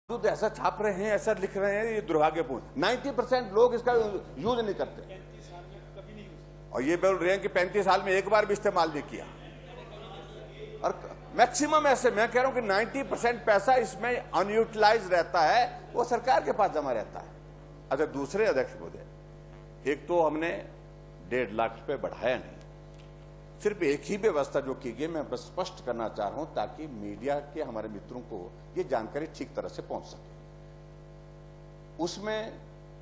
तो ऐसा छाप रहे हैं, ऐसा लिख रहे हैं, ये दुर्भाग्यपूर्ण। 90% लोग इसका यूज नहीं करते 35 साल में कभी नहीं यूज। और ये बोल रहे हैं कि 35 साल में एक बार भी इस्तेमाल नहीं किया। और मैक्सिमम ऐसे मैं कह रहा हूं कि 90% पैसा इसमें अनयूटिलाइज रहता है, वो सरकार के पास जमा रहता है। अच्छा, दूसरे अध्यक्ष महोदय, एक तो हमने 1.5 लाख रुपए बढ़ाया नहीं, सिर्फ एक ही व्यवस्था जो की गई, मैं बस स्पष्ट करना चाह रहा हूं ताकि मीडिया के हमारे मित्रों को ये जानकारी ठीक तरह से पहुंच सके। उसमें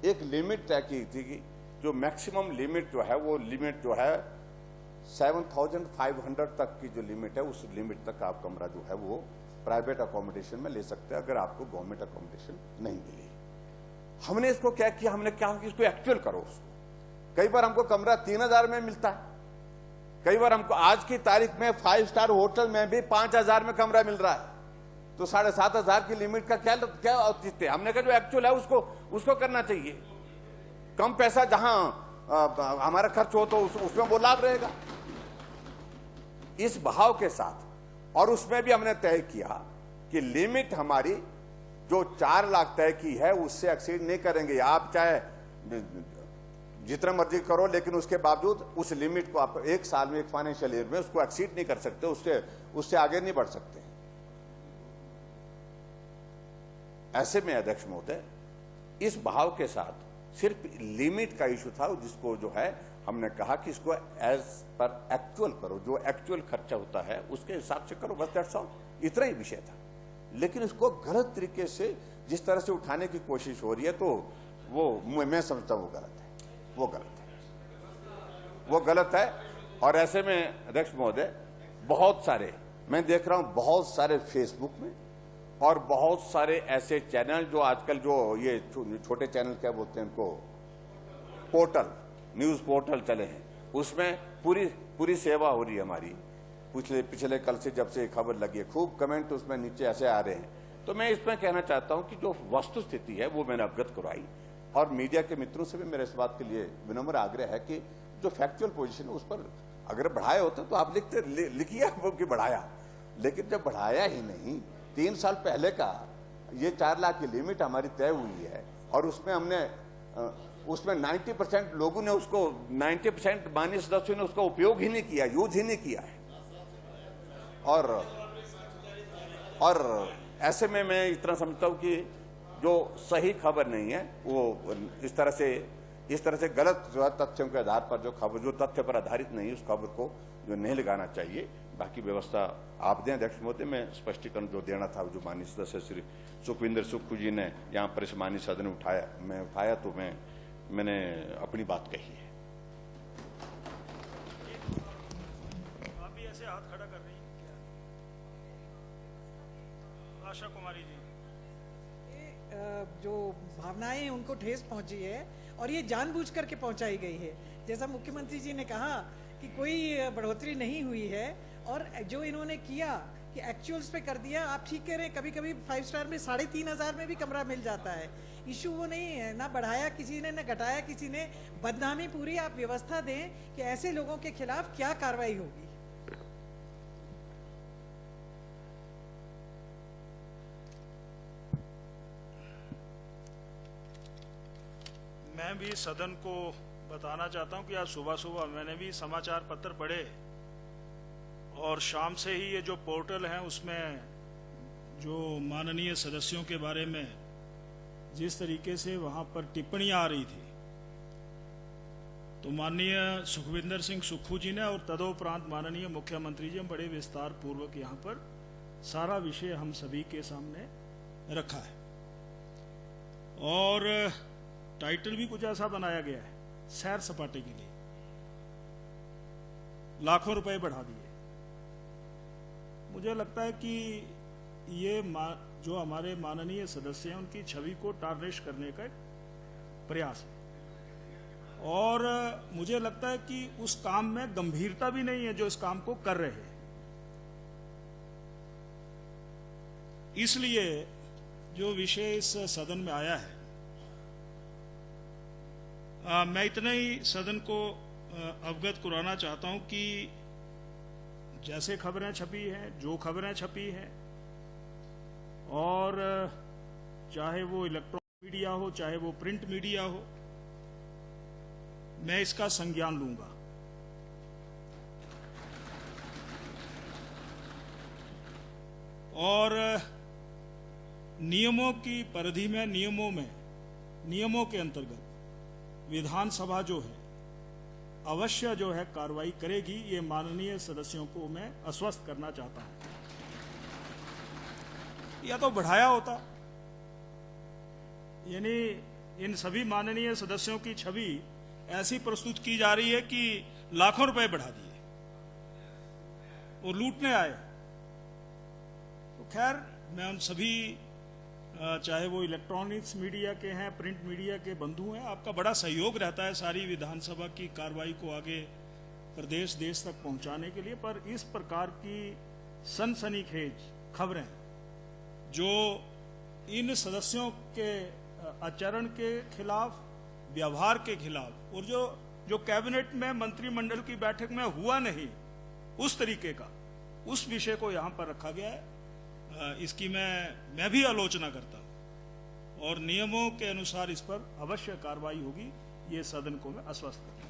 एक लिमिट तय की थी कि जो मैक्सिमम लिमिट जो है, वो लिमिट जो है 7,500 तक की जो लिमिट है, उस लिमिट तक आप कमरा जो है वो प्राइवेट अकोमोडेशन में ले सकते हैं अगर आपको गवर्नमेंट अकोमोडेशन नहीं मिली। हमने इसको क्या किया, हमने क्या कि इसको एक्चुअल करो उसको। कई बार हमको कमरा 3,000 में मिलता है, कई बार हमको आज की तारीख में 5 स्टार होटल में भी 5,000 में कमरा मिल रहा है, तो 7,500 की लिमिट का क्या औचित्य है? हमने कहा जो एक्चुअल है उसको करना चाहिए। कम पैसा जहां हमारा खर्च हो तो उसमें वो लाभ रहेगा, इस भाव के साथ। और उसमें भी हमने तय किया कि लिमिट हमारी जो 4 लाख तय की है उससे एक्सीड नहीं करेंगे। आप चाहे जितना मर्जी करो, लेकिन उसके बावजूद उस लिमिट को आप एक साल में, एक फाइनेंशियल ईयर में उसको एक्सीड नहीं कर सकते, उससे आगे नहीं बढ़ सकते। ऐसे में अध्यक्ष महोदय, इस भाव के साथ सिर्फ लिमिट का इशू था, जिसको जो है हमने कहा कि इसको एज पर एक्चुअल करो, जो एक्चुअल खर्चा होता है उसके हिसाब से करो, बस दैट्स ऑल, इतना ही विषय था। लेकिन इसको गलत तरीके से जिस तरह से उठाने की कोशिश हो रही है, तो वो मैं समझता हूं वो गलत है, वो गलत है। और ऐसे में अध्यक्ष महोदय, बहुत सारे मैं देख रहा हूं, बहुत सारे फेसबुक में और बहुत सारे ऐसे चैनल जो आजकल जो ये छोटे चैनल क्या बोलते हैं उनको, पोर्टल, न्यूज पोर्टल चले हैं, उसमें पूरी सेवा हो रही है हमारी। पिछले कल से जब से खबर लगी है, खूब कमेंट उसमें नीचे ऐसे आ रहे हैं। तो मैं इसमें कहना चाहता हूं कि जो वस्तु स्थिति है वो मैंने अवगत करवाई, और मीडिया के मित्रों से भी मेरे इस बात के लिए विनम्र आग्रह है कि जो फैक्चुअल पोजीशन है उस पर अगर बढ़ाए होते तो आप लिखिए कि बढ़ाया, लेकिन जब बढ़ाया ही नहीं, 3 साल पहले का ये 4 लाख की लिमिट हमारी तय हुई है, और उसमें 90% लोगों ने उसको, 90% माननीय सदस्यों ने उसका उपयोग ही नहीं किया, यूज ही नहीं किया है। और ऐसे में मैं इतना समझता हूं कि जो सही खबर नहीं है वो इस तरह से गलत जो है तथ्यों के आधार पर, जो खबर जो तथ्य पर आधारित नहीं, उस खबर को जो नहीं लगाना चाहिए। बाकी व्यवस्था आप दें अध्यक्ष महोदय, मैं स्पष्टीकरण जो देना था, जो माननीय सदस्य श्री सुखविंदर सुक्खू जी ने यहाँ पर इस माननीय सदन में उठाया, तो मैंने अपनी बात कही है। आप भी ऐसे हाथ खड़ा कर रही हैं क्या? आशा कुमारी जी, जो भावनाएं हैं उनको ठेस पहुंची है, और ये जानबूझ करके पहुंचाई गई है। जैसा मुख्यमंत्री जी ने कहा कि कोई बढ़ोतरी नहीं हुई है, और जो इन्होंने किया कि एक्चुअल्स पे कर दिया। आप ठीक कह रहे हैं, कभी कभी 5 स्टार में 3,500 में भी कमरा मिल जाता है। इशू वो नहीं है, ना बढ़ाया किसी ने, ना घटाया किसी ने, बदनामी पूरी। आप व्यवस्था दें कि ऐसे लोगों के खिलाफ क्या कार्रवाई होगी। मैं भी सदन को बताना चाहता हूं कि आज सुबह सुबह मैंने भी समाचार पत्र पढ़े, और शाम से ही ये जो पोर्टल है उसमें जो माननीय सदस्यों के बारे में जिस तरीके से वहां पर टिप्पणियां आ रही थी, तो माननीय सुखविंदर सिंह सुक्खू जी ने और तदोपरांत माननीय मुख्यमंत्री जी ने बड़े विस्तार पूर्वक यहाँ पर सारा विषय हम सभी के सामने रखा है। और टाइटल भी कुछ ऐसा बनाया गया है, सैर सपाटे के लिए लाखों रुपए बढ़ा दिए। मुझे लगता है कि ये जो हमारे माननीय सदस्य हैं उनकी छवि को टार्निश करने का प्रयास है, और मुझे लगता है कि उस काम में गंभीरता भी नहीं है जो इस काम को कर रहे हैं। इसलिए जो विषय इस सदन में आया है, मैं इतना ही सदन को अवगत कराना चाहता हूं कि जैसे खबरें छपी हैं, जो खबरें छपी हैं, और चाहे वो इलेक्ट्रॉनिक मीडिया हो, चाहे वो प्रिंट मीडिया हो, मैं इसका संज्ञान लूंगा। और नियमों की परिधि में, नियमों के अंतर्गत विधानसभा जो है अवश्य जो है कार्रवाई करेगी, ये माननीय सदस्यों को मैं आश्वस्त करना चाहता हूं। या तो बढ़ाया होता, यानी इन सभी माननीय सदस्यों की छवि ऐसी प्रस्तुत की जा रही है कि लाखों रुपए बढ़ा दिए और लूटने आए। तो खैर, मैं उन सभी, चाहे वो इलेक्ट्रॉनिक्स मीडिया के हैं, प्रिंट मीडिया के बंधु हैं, आपका बड़ा सहयोग रहता है सारी विधानसभा की कार्रवाई को आगे प्रदेश देश तक पहुंचाने के लिए। पर इस प्रकार की सनसनीखेज खबरें जो इन सदस्यों के आचरण के खिलाफ, व्यवहार के खिलाफ, और जो कैबिनेट में मंत्रिमंडल की बैठक में हुआ नहीं उस तरीके का, उस विषय को यहां पर रखा गया है, इसकी मैं भी आलोचना करता हूं और नियमों के अनुसार इस पर अवश्य कार्रवाई होगी, ये सदन को मैं आश्वस्त करता हूं।